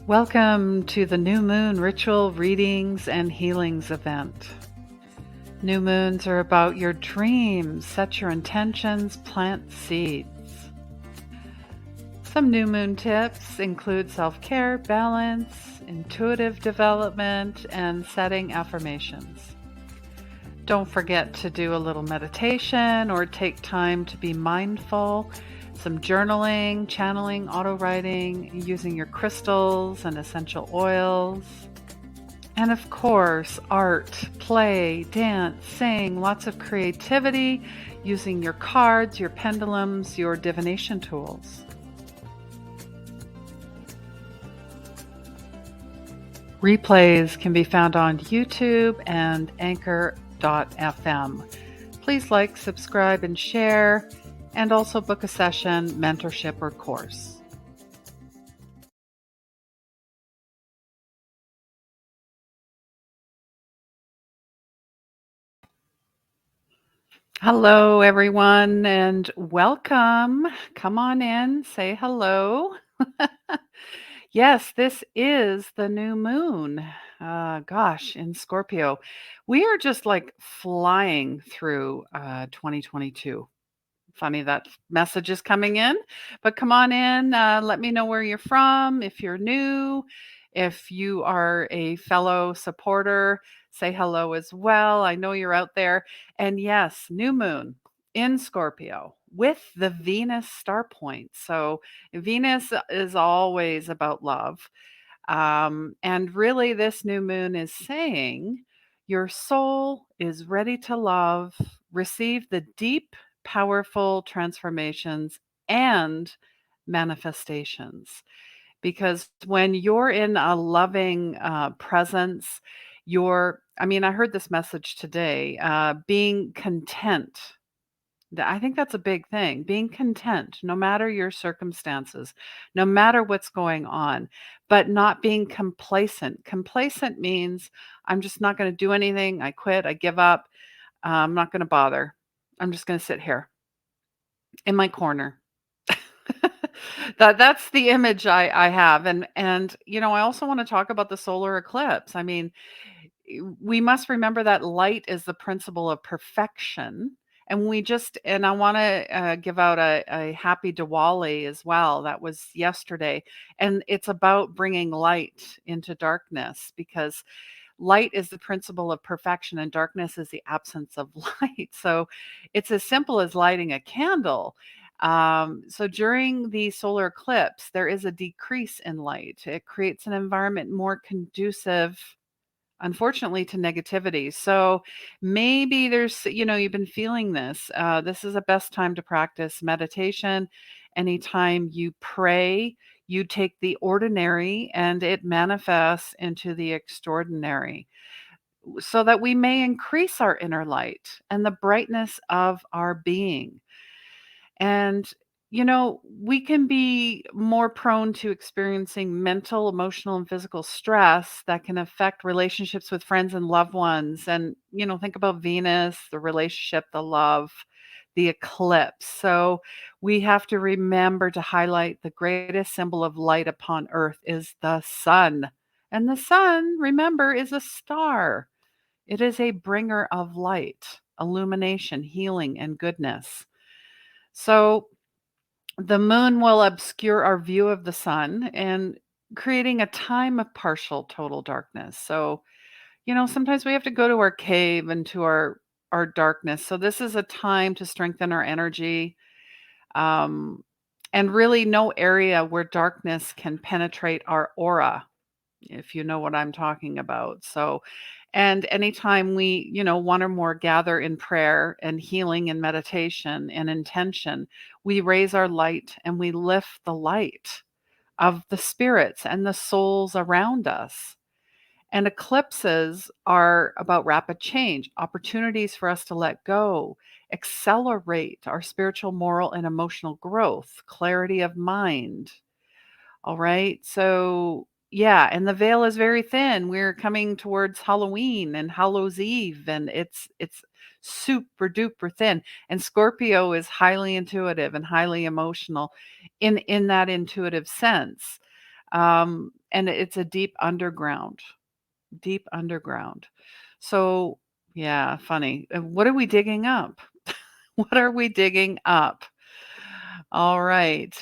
Welcome to the New Moon Ritual Readings and Healings event. New moons are about your dreams. Set your intentions, plant seeds. Some new moon tips include self-care, balance, intuitive development, and setting affirmations. Don't forget to do a little meditation or take time to be mindful. Some journaling, channeling, auto writing, using your crystals and essential oils. And of course, art, play, dance, sing, lots of creativity, using your cards, your pendulums, your divination tools. Replays can be found on YouTube and Anchor.fm. Please like, subscribe, and share, and also book a session, mentorship, or course. Hello, everyone, and welcome. Come on in, say hello. Yes, this is the new moon. In Scorpio. We are just like flying through 2022. Funny that message is coming in, but come on in. Let me know where you're from. If you're new, if you are a fellow supporter, say hello as well. I know you're out there. And yes, new moon in Scorpio with the Venus Starpoint. So Venus is always about love. And really, this new moon is saying your soul is ready to love, receive the deep, powerful transformations and manifestations. Because when you're in a loving presence, I heard this message today, being content. I think that's a big thing, being content no matter your circumstances, no matter what's going on, but not being complacent. Complacent means I'm just not going to do anything. I quit. I give up. I'm not going to bother. I'm just going to sit here in my corner. That's the image I have. And I also want to talk about the solar eclipse. I mean, we must remember that light is the principle of perfection. And I want to give out a happy Diwali as well. That was yesterday. And it's about bringing light into darkness because light is the principle of perfection and darkness is the absence of light. So it's as simple as lighting a candle. So during the solar eclipse, there is a decrease in light. It creates an environment more conducive, unfortunately, to negativity. So maybe you've been feeling this. This is the best time to practice meditation. Anytime you pray, you take the ordinary and it manifests into the extraordinary so that we may increase our inner light and the brightness of our being. And, we can be more prone to experiencing mental, emotional, and physical stress that can affect relationships with friends and loved ones. And, think about Venus, the relationship, the love, the eclipse. So we have to remember to highlight the greatest symbol of light upon earth is the sun. And the sun, remember, is a star. It is a bringer of light, illumination, healing, and goodness. So the moon will obscure our view of the sun and creating a time of partial total darkness. So, sometimes we have to go to our cave and to our darkness. So this is a time to strengthen our energy. Um, and really no area where darkness can penetrate our aura, if you know what I'm talking about. So, and anytime we, one or more gather in prayer and healing and meditation and intention, we raise our light and we lift the light of the spirits and the souls around us. And eclipses are about rapid change, opportunities for us to let go, accelerate our spiritual, moral, and emotional growth, clarity of mind. All right. So, yeah, and the veil is very thin. We're coming towards Halloween and Hallows Eve, and it's super duper thin. And Scorpio is highly intuitive and highly emotional in that intuitive sense. And it's a deep underground, deep underground. So, yeah, funny. What are we digging up? What are we digging up? All right.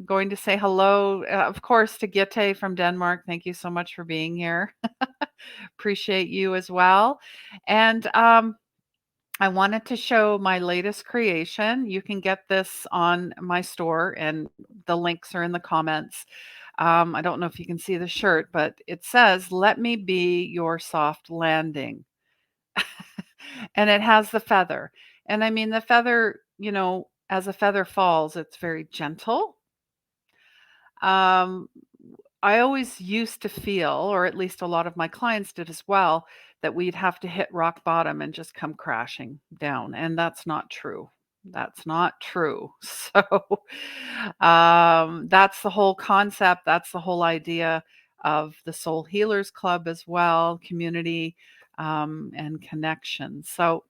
Going to say hello, of course, to Gitte from Denmark. Thank you so much for being here. Appreciate you as well. And I wanted to show my latest creation. You can get this on my store, and the links are in the comments. I don't know if you can see the shirt, but it says, "Let me be your soft landing." And it has the feather. And I mean, the feather, as a feather falls, it's very gentle. Um, I always used to feel, or at least a lot of my clients did as well, that we'd have to hit rock bottom and just come crashing down. And that's not true. That's not true. So that's the whole concept. That's the whole idea of the Soul Healers Club as well, community and connection. So,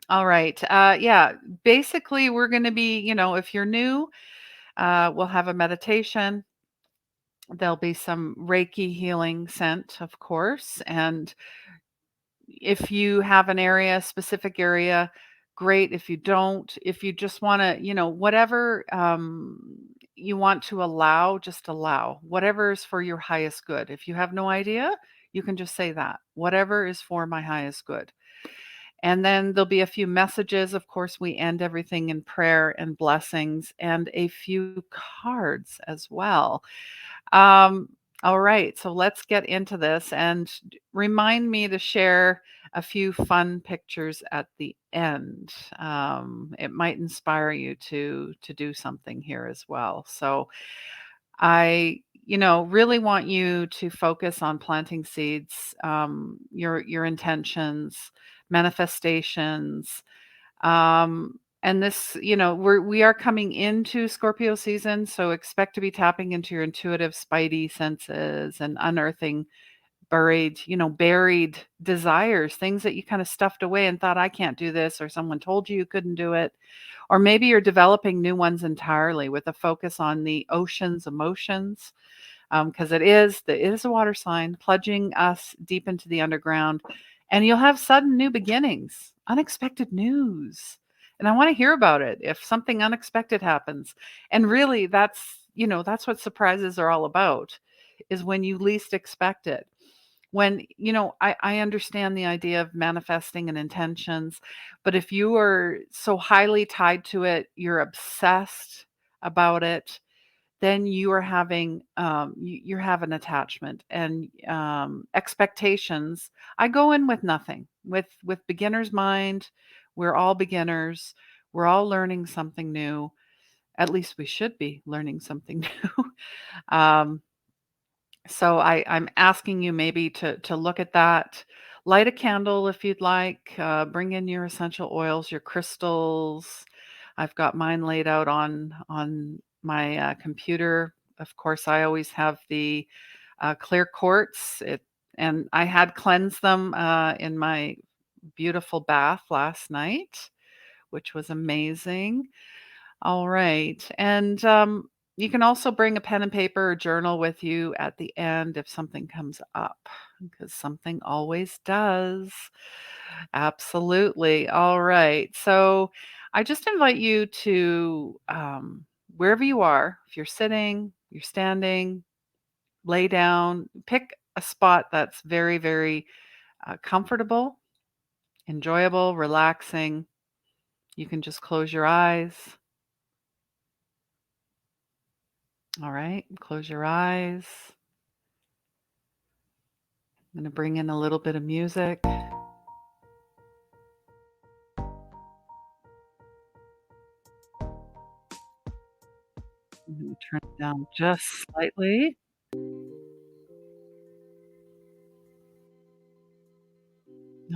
all right. Yeah, basically, we're going to be, if you're new, we'll have a meditation. There'll be some Reiki healing sent, of course, and if you have an area, specific area, great. If you don't, if you just wanna, whatever, you want to allow, just allow. Whatever is for your highest good. If you have no idea, you can just say that. Whatever is for my highest good. And then there'll be a few messages. Of course, we end everything in prayer and blessings and a few cards as well. Um, all right, so let's get into this and remind me to share a few fun pictures at the end. It might inspire you to do something here as well. So I, really want you to focus on planting seeds, your intentions, manifestations, and this, we are coming into Scorpio season, so expect to be tapping into your intuitive spidey senses and unearthing buried desires, things that you kind of stuffed away and thought, I can't do this, or someone told you you couldn't do it. Or maybe you're developing new ones entirely with a focus on the ocean's emotions, because it is a water sign, plunging us deep into the underground, and you'll have sudden new beginnings, unexpected news. And I want to hear about it if something unexpected happens. And really, that's what surprises are all about, is when you least expect it. When, I understand the idea of manifesting and intentions, but if you are so highly tied to it, you're obsessed about it, then you are having you're having attachment and expectations. I go in with nothing, with beginner's mind. We're all beginners. We're all learning something new. At least we should be learning something new. um, so I'm asking you maybe to look at that. Light a candle if you'd like. Bring in your essential oils, your crystals. I've got mine laid out on my computer. Of course, I always have the clear quartz. And I had cleansed them in my beautiful bath last night, which was amazing. All right. And you can also bring a pen and paper or journal with you at the end if something comes up, because something always does. Absolutely. All right. So I just invite you to, wherever you are, if you're sitting, you're standing, lay down, pick a spot that's very, very comfortable, enjoyable, relaxing. You can just close your eyes. All right, close your eyes. I'm going to bring in a little bit of music. I'm going to turn it down just slightly.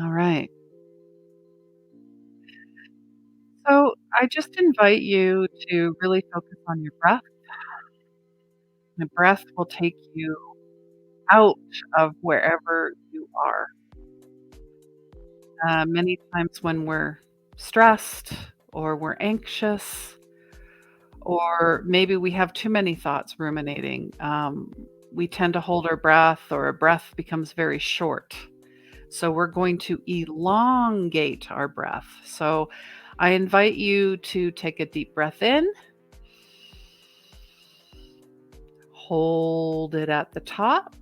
All right. So I just invite you to really focus on your breath. The breath will take you out of wherever you are. Many times when we're stressed or we're anxious or maybe we have too many thoughts ruminating. We tend to hold our breath, or a breath becomes very short. So we're going to elongate our breath. So I invite you to take a deep breath in, hold it at the top,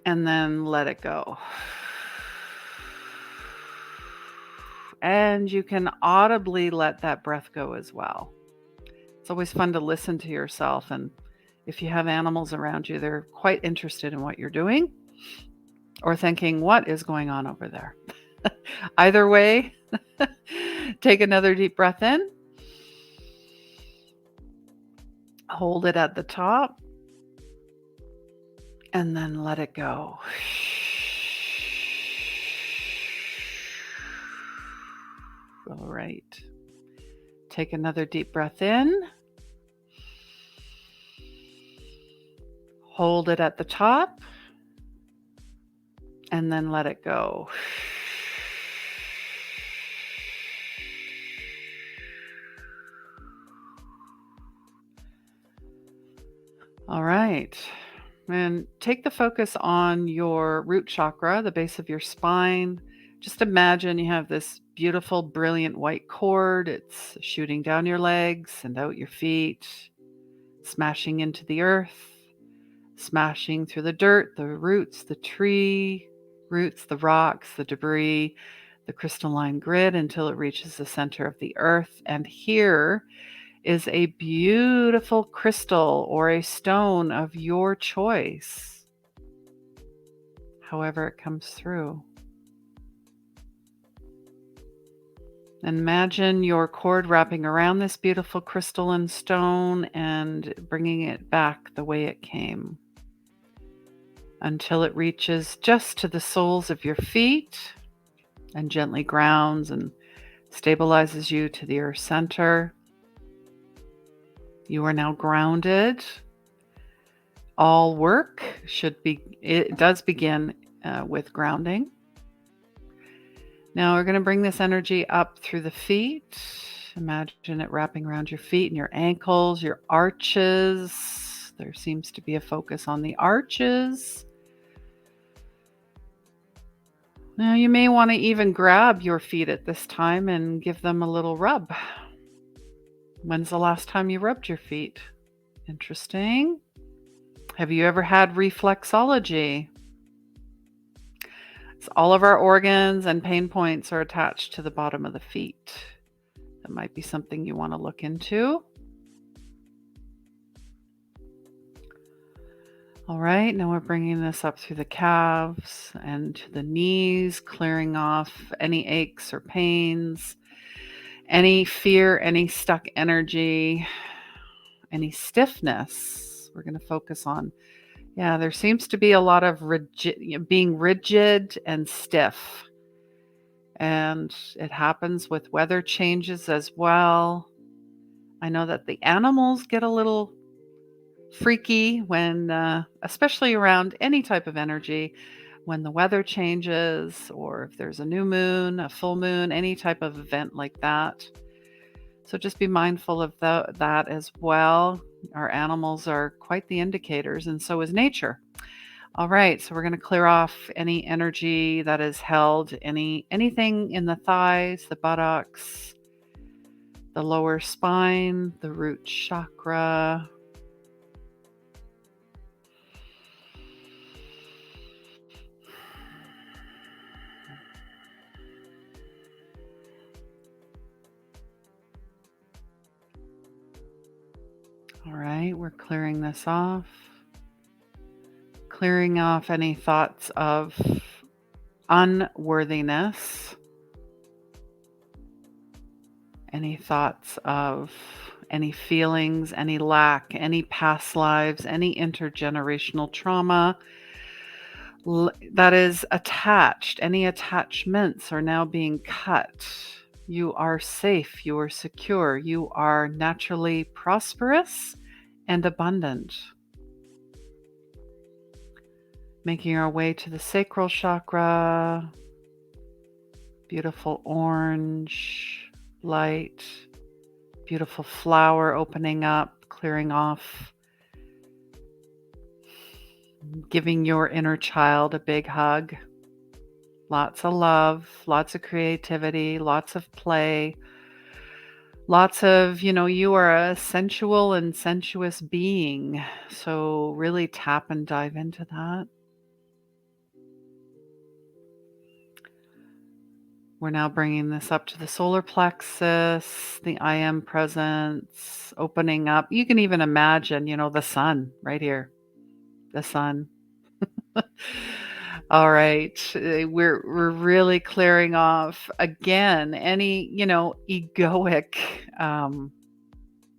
and then let it go. And you can audibly let that breath go as well. It's always fun to listen to yourself. And if you have animals around you, they're quite interested in what you're doing or thinking, what is going on over there? Either way, take another deep breath in, hold it at the top, and then let it go. All right. Take another deep breath in. Hold it at the top. And then let it go. All right. And take the focus on your root chakra, the base of your spine. Just imagine you have this beautiful, brilliant white cord. It's shooting down your legs and out your feet, smashing into the earth, smashing through the dirt, the roots, the tree roots, the rocks, the debris, the crystalline grid until it reaches the center of the earth. And here is a beautiful crystal or a stone of your choice, however it comes through. Imagine your cord wrapping around this beautiful crystalline stone and bringing it back the way it came until it reaches just to the soles of your feet and gently grounds and stabilizes you to the earth center. You are now grounded. All work it does begin with grounding. Now we're going to bring this energy up through the feet. Imagine it wrapping around your feet and your ankles, your arches. There seems to be a focus on the arches. Now you may want to even grab your feet at this time and give them a little rub. When's the last time you rubbed your feet? Interesting. Have you ever had reflexology? So all of our organs and pain points are attached to the bottom of the feet. That might be something you want to look into. All right, now we're bringing this up through the calves and to the knees, clearing off any aches or pains, any fear, any stuck energy, any stiffness. We're going to focus on, there seems to be a lot of being rigid and stiff. And it happens with weather changes as well. I know that the animals get a little freaky when, especially around any type of energy, when the weather changes or if there's a new moon, a full moon, any type of event like that. So just be mindful of that as well. Our animals are quite the indicators, and so is nature. All right, so we're going to clear off any energy that is held, anything in the thighs, the buttocks, the lower spine, the root chakra. All right, we're clearing this off. Clearing off any thoughts of unworthiness, any thoughts of any feelings, any lack, any past lives, any intergenerational trauma that is attached. Any attachments are now being cut. You are safe, you are secure, you are naturally prosperous and abundant. Making our way to the sacral chakra, beautiful orange. light, beautiful flower opening up, clearing off, giving your inner child a big hug. Lots of love, lots of creativity, lots of play, lots of, you are a sensual and sensuous being. So really tap and dive into that. We're now bringing this up to the solar plexus, the I am presence, opening up. You can even imagine, the sun right here, the sun. All right. We're really clearing off again any, egoic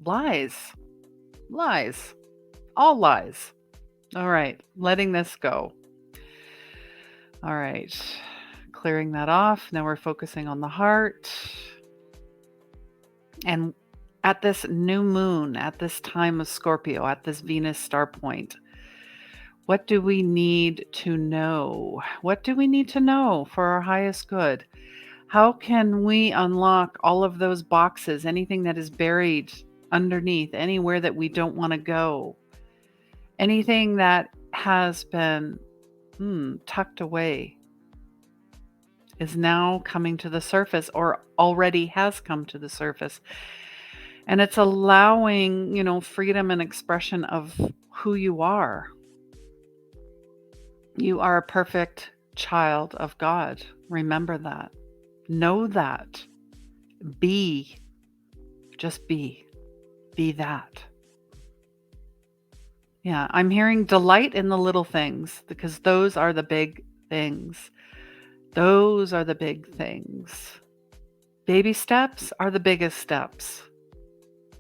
lies. Lies. All lies. All right. Letting this go. All right. Clearing that off. Now we're focusing on the heart. And at this new moon, at this time of Scorpio, at this Venus Starpoint, what do we need to know? What do we need to know for our highest good? How can we unlock all of those boxes, anything that is buried underneath, anywhere that we don't want to go, anything that has been tucked away is now coming to the surface or already has come to the surface. And it's allowing, freedom and expression of who you are. You are a perfect child of God. Remember that. Know that. Be. Just be. Be that. Yeah, I'm hearing delight in the little things because those are the big things. Those are the big things. Baby steps are the biggest steps.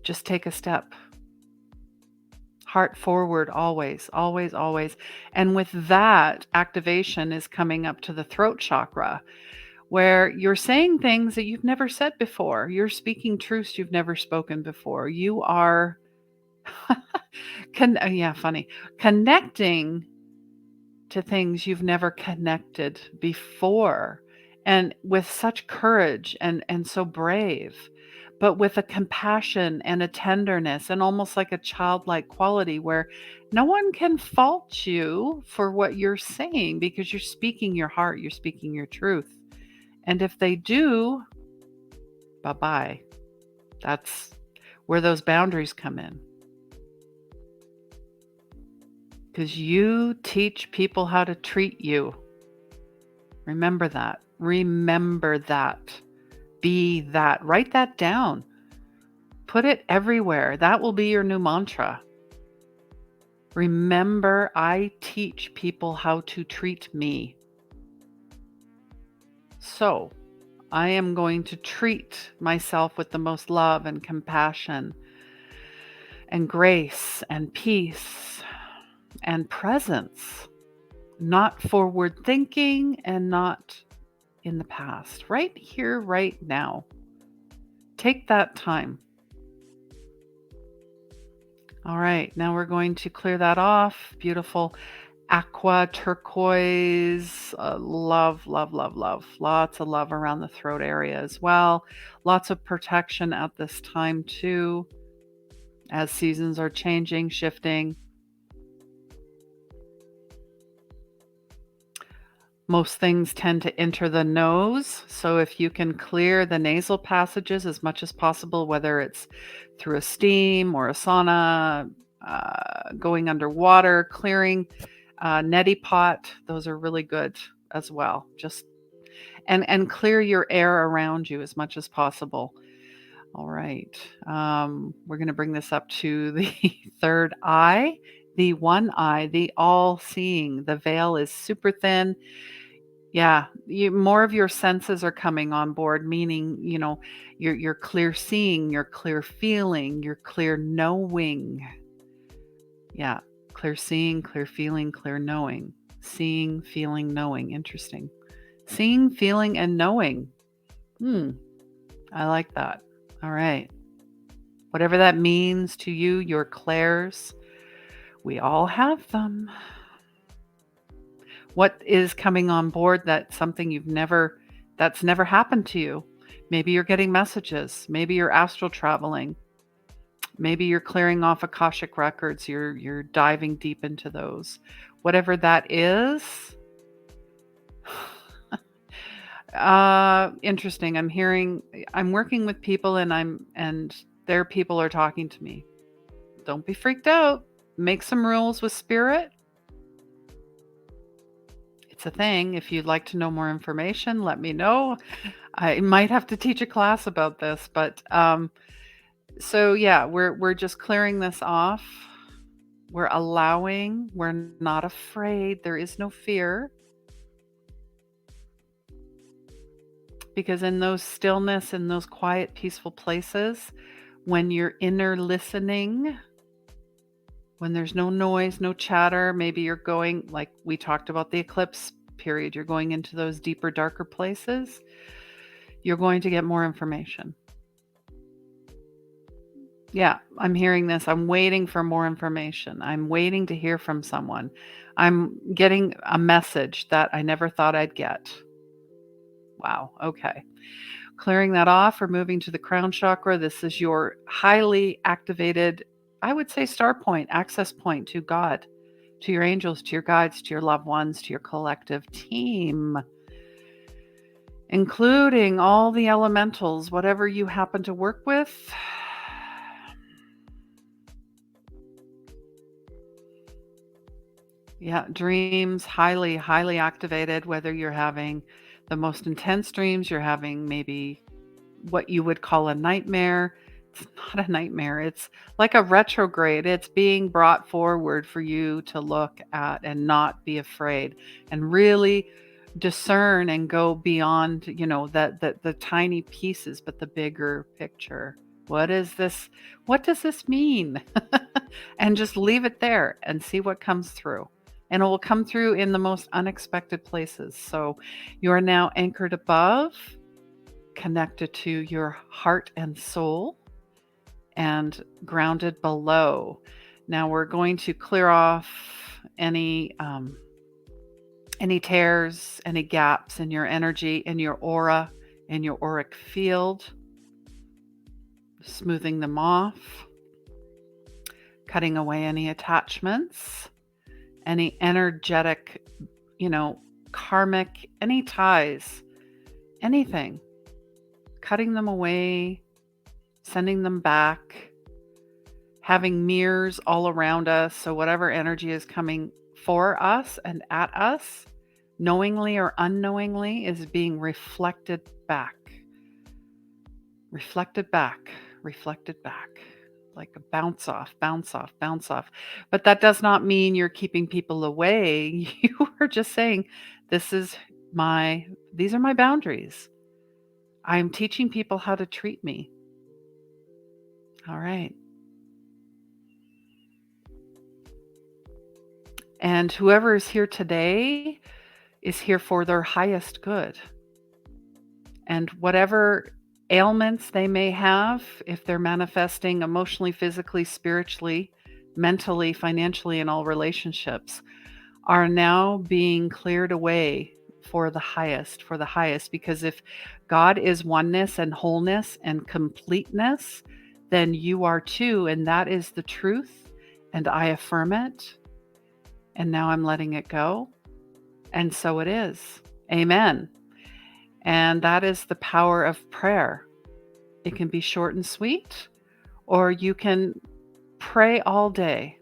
Just take a step. Heart forward always, always, always. And with that, activation is coming up to the throat chakra, where you're saying things that you've never said before. You're speaking truths you've never spoken before. You are, connecting to things you've never connected before. And with such courage and so brave, but with a compassion and a tenderness and almost like a childlike quality where no one can fault you for what you're saying because you're speaking your heart, you're speaking your truth. And if they do, bye-bye. That's where those boundaries come in. Because you teach people how to treat you. Remember that. Remember that. Be that. Write that down. Put it everywhere. That will be your new mantra. Remember, I teach people how to treat me. So, I am going to treat myself with the most love and compassion and grace and peace and presence, not forward thinking and not in the past, right here, right now. Take that time. All right, now we're going to clear that off. Beautiful aqua turquoise. Love, love, love, love. Lots of love around the throat area as well. Lots of protection at this time too, as seasons are changing, shifting. Most things tend to enter the nose. So if you can clear the nasal passages as much as possible, whether it's through a steam or a sauna, going underwater, clearing neti pot, those are really good as well. Just and clear your air around you as much as possible. All right. We're going to bring this up to the third eye, the one eye, the all-seeing. The veil is super thin. Yeah, more of your senses are coming on board, meaning, you're clear seeing, you're clear feeling, you're clear knowing. Yeah, clear seeing, clear feeling, clear knowing. Seeing, feeling, knowing. Interesting. Seeing, feeling, and knowing. I like that. All right. Whatever that means to you, your clairs, we all have them. What is coming on board that's something that's never happened to you? Maybe you're getting messages. Maybe you're astral traveling. Maybe you're clearing off Akashic records. You're diving deep into those. Whatever that is, interesting. I'm working with people and their people are talking to me. Don't be freaked out. Make some rules with spirit. It's a thing. If you'd like to know more information, let me know. I might have to teach a class about this, but so yeah, we're just clearing this off. We're allowing, we're not afraid. There is no fear. Because in those stillness, in those quiet, peaceful places, when you're inner listening, when there's no noise, no chatter, maybe you're going, like we talked about the eclipse period, you're going into those deeper, darker places, you're going to get more information. Yeah, I'm hearing this. I'm waiting for more information. I'm waiting to hear from someone. I'm getting a message that I never thought I'd get. Wow. Okay. Clearing that off, or moving to the crown chakra. This is your highly activated, I would say, star point, access point to God, to your angels, to your guides, to your loved ones, to your collective team, including all the elementals, whatever you happen to work with. Yeah, dreams, highly, highly activated, whether you're having the most intense dreams, you're having maybe what you would call a nightmare. It's not a nightmare. It's like a retrograde. It's being brought forward for you to look at and not be afraid and really discern and go beyond, the tiny pieces, but the bigger picture. What is this? What does this mean? And just leave it there and see what comes through. And it will come through in the most unexpected places. So you are now anchored above, connected to your heart and soul, and grounded below. Now we're going to clear off any tears, any gaps in your energy, in your aura, in your auric field, smoothing them off, cutting away any attachments, any energetic, karmic, any ties, anything, cutting them away, sending them back, having mirrors all around us. So whatever energy is coming for us and at us, knowingly or unknowingly, is being reflected back, reflected back, reflected back. Like a bounce off, bounce off, bounce off. But that does not mean you're keeping people away. You are just saying, these are my boundaries. I'm teaching people how to treat me. All right. And whoever is here today is here for their highest good. And whatever ailments they may have, if they're manifesting emotionally, physically, spiritually, mentally, financially, in all relationships, are now being cleared away for the highest, because if God is oneness and wholeness and completeness, then you are too, and that is the truth, and I affirm it, and now I'm letting it go, and so it is. Amen. And that is the power of prayer. It can be short and sweet, or you can pray all day.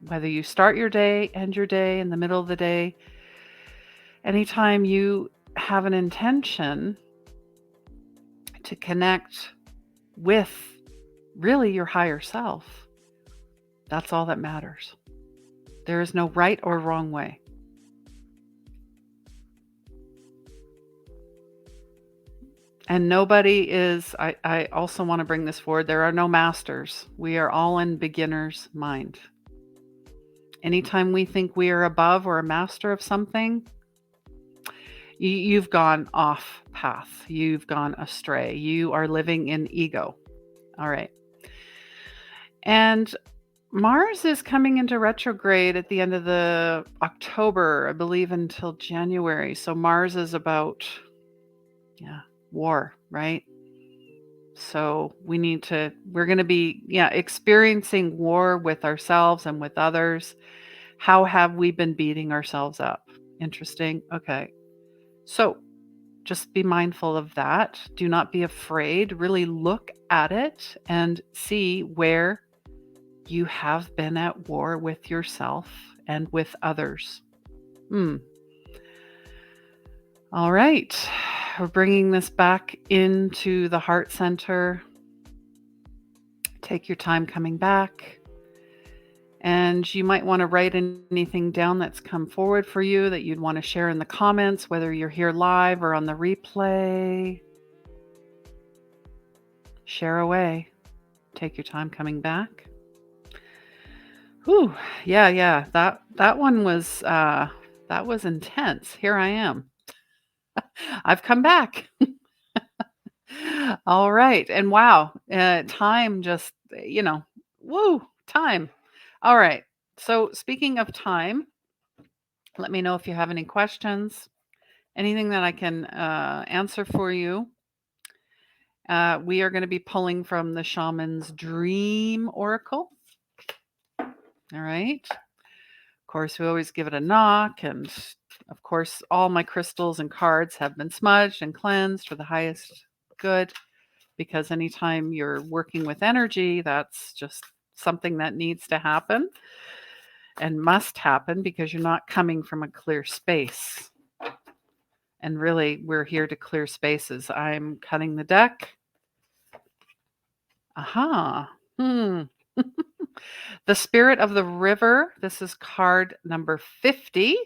Whether you start your day, end your day, in the middle of the day, anytime you have an intention to connect with really your higher self, that's all that matters. There is no right or wrong way. And nobody is, I also want to bring this forward, there are no masters. We are all in beginner's mind. Anytime we think we are above or a master of something, you've gone off path. You've gone astray. You are living in ego. All right. And Mars is coming into retrograde at the end of the October, I believe, until January. So Mars is about Yeah. War, right? So we're going to be, yeah, experiencing war with ourselves and with others. How have we been beating ourselves up? Interesting. Okay. So just be mindful of that. Do not be afraid. Really look at it and see where you have been at war with yourself and with others. Hmm. All right. We're bringing this back into the heart center. Take your time coming back. And you might want to write anything down that's come forward for you that you'd want to share in the comments, whether you're here live or on the replay. Share away. Take your time coming back. Whew. Yeah. That one was that was intense. Here I am. I've come back. All right. And wow, time just, woo, time. All right. So speaking of time, let me know if you have any questions, anything that I can answer for you. We are going to be pulling from the Shaman's Dream Oracle. All right. Of course, we always give it a knock. And of course, all my crystals and cards have been smudged and cleansed for the highest good, because anytime you're working with energy, that's just something that needs to happen and must happen, because you're not coming from a clear space. And really, we're here to clear spaces. I'm cutting the deck. Aha. The Spirit of the River. This is card number 50.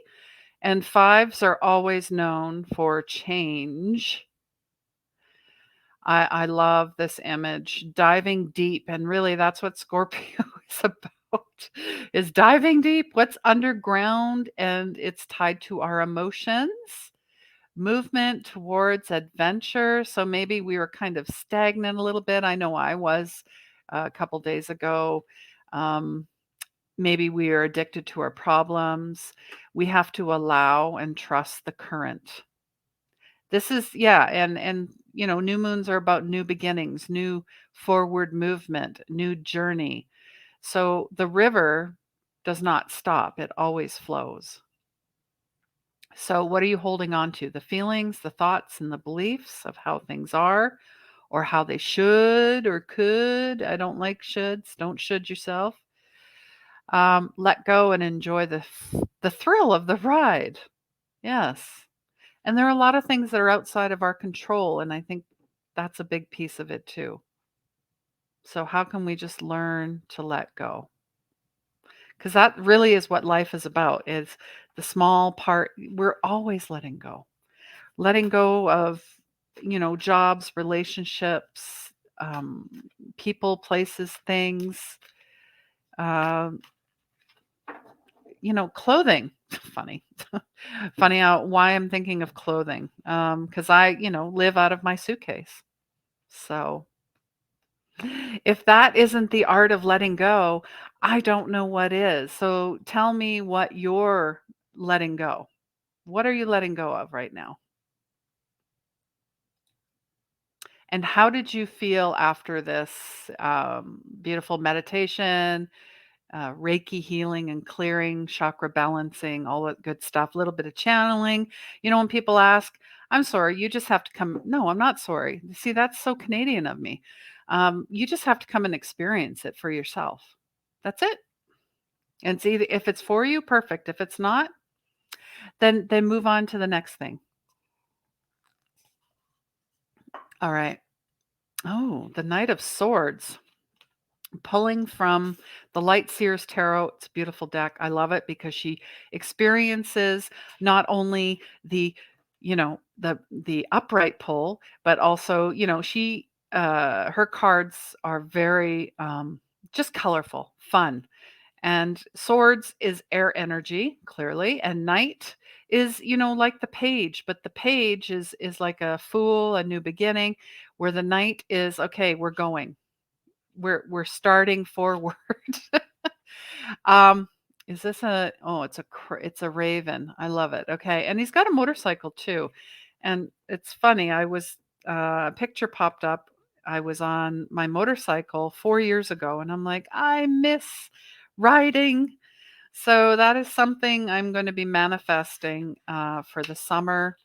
And fives are always known for change. I love this image, diving deep. And really, that's what Scorpio is about, is diving deep, what's underground, and it's tied to our emotions, movement towards adventure. So maybe we were kind of stagnant a little bit. I know I was a couple days ago. Maybe we are addicted to our problems. We have to allow and trust the current. This is, yeah, and new moons are about new beginnings, new forward movement, new journey. So the river does not stop, it always flows. So what are you holding on to? The feelings, the thoughts, and the beliefs of how things are, or how they should or could. I don't like shoulds. Don't should yourself. Let go and enjoy the thrill of the ride. Yes. And there are a lot of things that are outside of our control, and I think that's a big piece of it too. So how can we just learn to let go? Because that really is what life is about, is the small part. We're always letting go of, jobs, relationships, people, places, things, uh, clothing. Funny. Funny why I'm thinking of clothing. Because I, live out of my suitcase. So if that isn't the art of letting go, I don't know what is. So tell me what you're letting go. What are you letting go of right now? And how did you feel after this beautiful meditation, Reiki healing and clearing, chakra balancing, all that good stuff, a little bit of channeling? When people ask, I'm sorry, you just have to come. No, I'm not sorry. See, that's so Canadian of me. You just have to come and experience it for yourself. That's it. And see, if it's for you, perfect. If it's not, then move on to the next thing. All right. Oh, the Knight of Swords. Pulling from the Light Seers Tarot. It's a beautiful deck. I love it because she experiences not only the upright pull, but also, she her cards are very just colorful, fun. And swords is air energy, clearly, and knight is, like the page, but the page is like a fool, a new beginning, where the knight is, okay, we're going. We're starting forward. um is this a, oh, it's a raven. I love it. Okay. And he's got a motorcycle too. And it's funny, a picture popped up. I was on my motorcycle 4 years ago, and I'm like, "I miss riding." So that is something I'm gonna be manifesting, for the summer.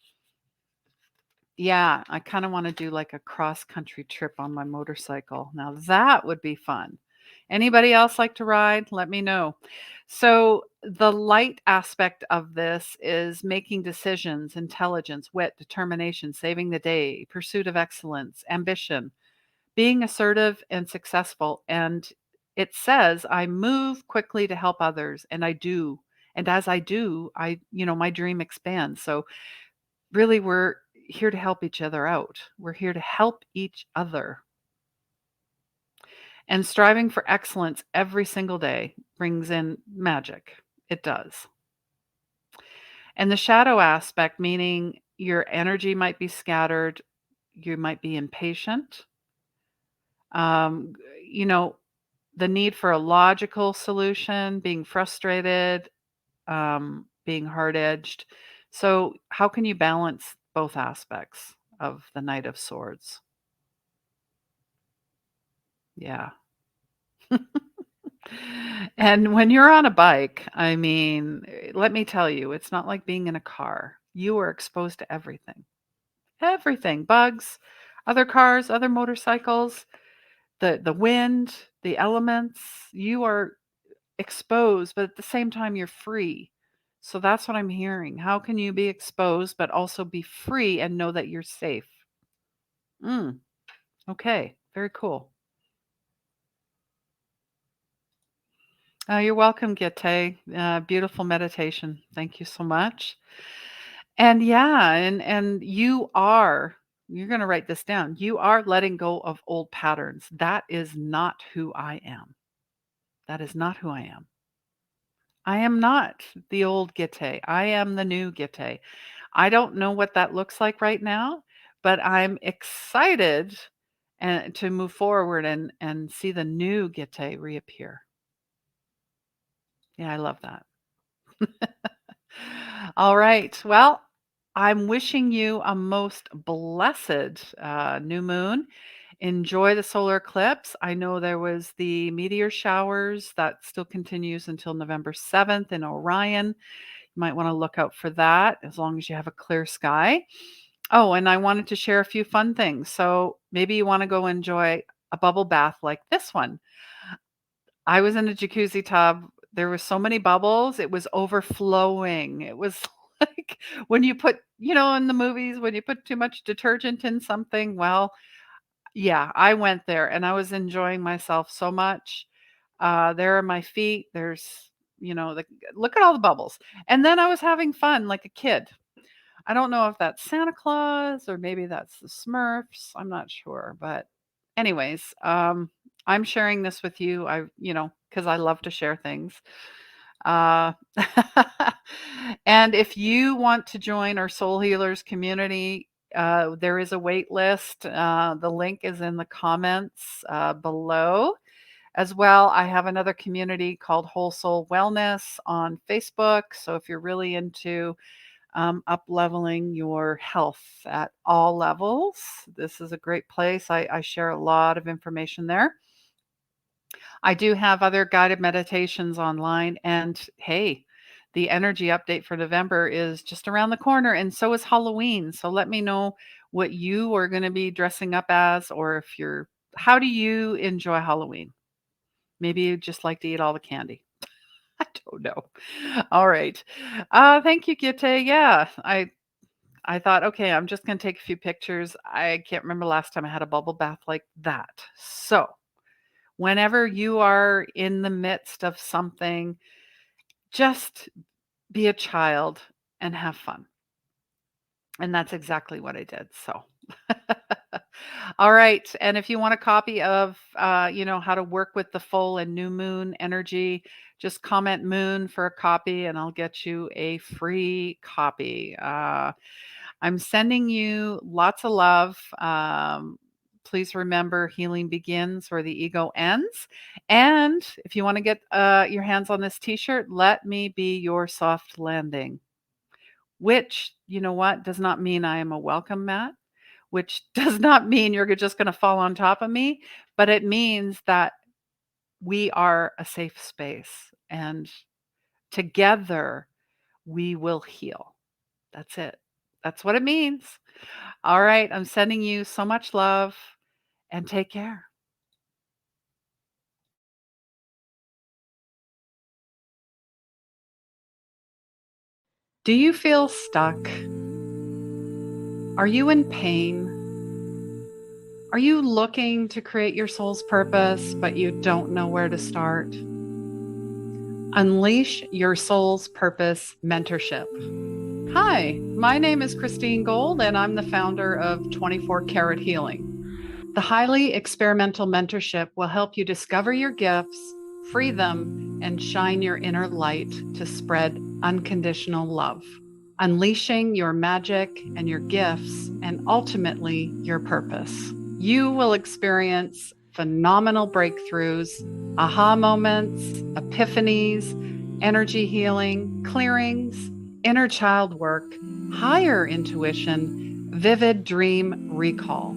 Yeah, I kinda wanna do, like, a cross-country trip on my motorcycle. Now that would be fun. Anybody else like to ride? Let me know. So, the light aspect of this is making decisions, intelligence, wit, determination, saving the day, pursuit of excellence, ambition, being assertive and successful, and it says, "I move quickly to help others," and I do. And as I do, my dream expands. So really, we're here to help each other out. We're here to help each other. And striving for excellence every single day brings in magic. It does. And the shadow aspect, meaning your energy might be scattered, you might be impatient. Um, you know, the need for a logical solution, being frustrated, being hard edged. So, how can you balance both aspects of the Knight of Swords? Yeah. And when you're on a bike, I mean, let me tell you, it's not like being in a car. You are exposed to everything. Everything. Bugs, other cars, other motorcycles, the wind, the elements. You are exposed, but at the same time you're free. So that's what I'm hearing. How can you be exposed but also be free and know that you're safe? Mm, okay. Very cool. You're welcome, Gite. Beautiful meditation. Thank you so much. And yeah, and you're going to write this down. You are letting go of old patterns. That is not who I am. That is not who I am. I am not the old Gite. I am the new Gite. I don't know what that looks like right now, but I'm excited and to move forward and see the new Gite reappear. Yeah, I love that. All right. Well, I'm wishing you a most blessed new moon. Enjoy the solar eclipse. I know there was the meteor showers that still continues until November 7th in Orion. You might want to look out for that as long as you have a clear sky. Oh, and I wanted to share a few fun things. So maybe you want to go enjoy a bubble bath like this one. I was in a jacuzzi tub. There were so many bubbles, it was overflowing. It was like when you put, in the movies, when you put too much detergent in something. Well, yeah, I went there and I was enjoying myself so much. There are my feet. There's, look at all the bubbles. And then I was having fun like a kid. I don't know if that's Santa Claus or maybe that's the Smurfs. I'm not sure, but anyways, I'm sharing this with you. Because I love to share things. Uh, and if you want to join our Soul Healers community, there is a wait list. The link is in the comments below. As well, I have another community called Whole Soul Wellness on Facebook. So if you're really into up leveling your health at all levels, this is a great place. I share a lot of information there. I do have other guided meditations online. And hey, the energy update for November is just around the corner, and so is Halloween. So let me know what you are going to be dressing up as, or how do you enjoy Halloween? Maybe you just like to eat all the candy. I don't know. All right. Thank you, Gitte. Yeah, I thought, okay, I'm just going to take a few pictures. I can't remember last time I had a bubble bath like that. So, whenever you are in the midst of something, just be a child and have fun. And that's exactly what I did. So, all right. And if you want a copy of, how to work with the full and new moon energy, just comment moon for a copy and I'll get you a free copy. I'm sending you lots of love. Please remember healing begins where the ego ends. And if you want to get your hands on this t shirt, let me be your soft landing. which, you know what, does not mean I am a welcome mat, which does not mean you're just going to fall on top of me, but it means that we are a safe space and together we will heal. That's it. That's what it means. All right. I'm sending you so much love and take care. Do you feel stuck? Are you in pain? Are you looking to create your soul's purpose, but you don't know where to start? Unleash Your Soul's Purpose Mentorship. Hi, my name is Christine Gold, and I'm the founder of 24 Karat Healing. The highly experimental mentorship will help you discover your gifts, free them, and shine your inner light to spread unconditional love, unleashing your magic and your gifts, and ultimately your purpose. You will experience phenomenal breakthroughs, aha moments, epiphanies, energy healing, clearings, inner child work, higher intuition, vivid dream recall.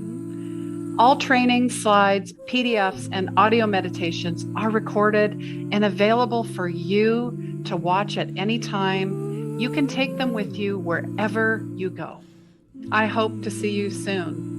All training slides, PDFs, and audio meditations are recorded and available for you to watch at any time. You can take them with you wherever you go. I hope to see you soon.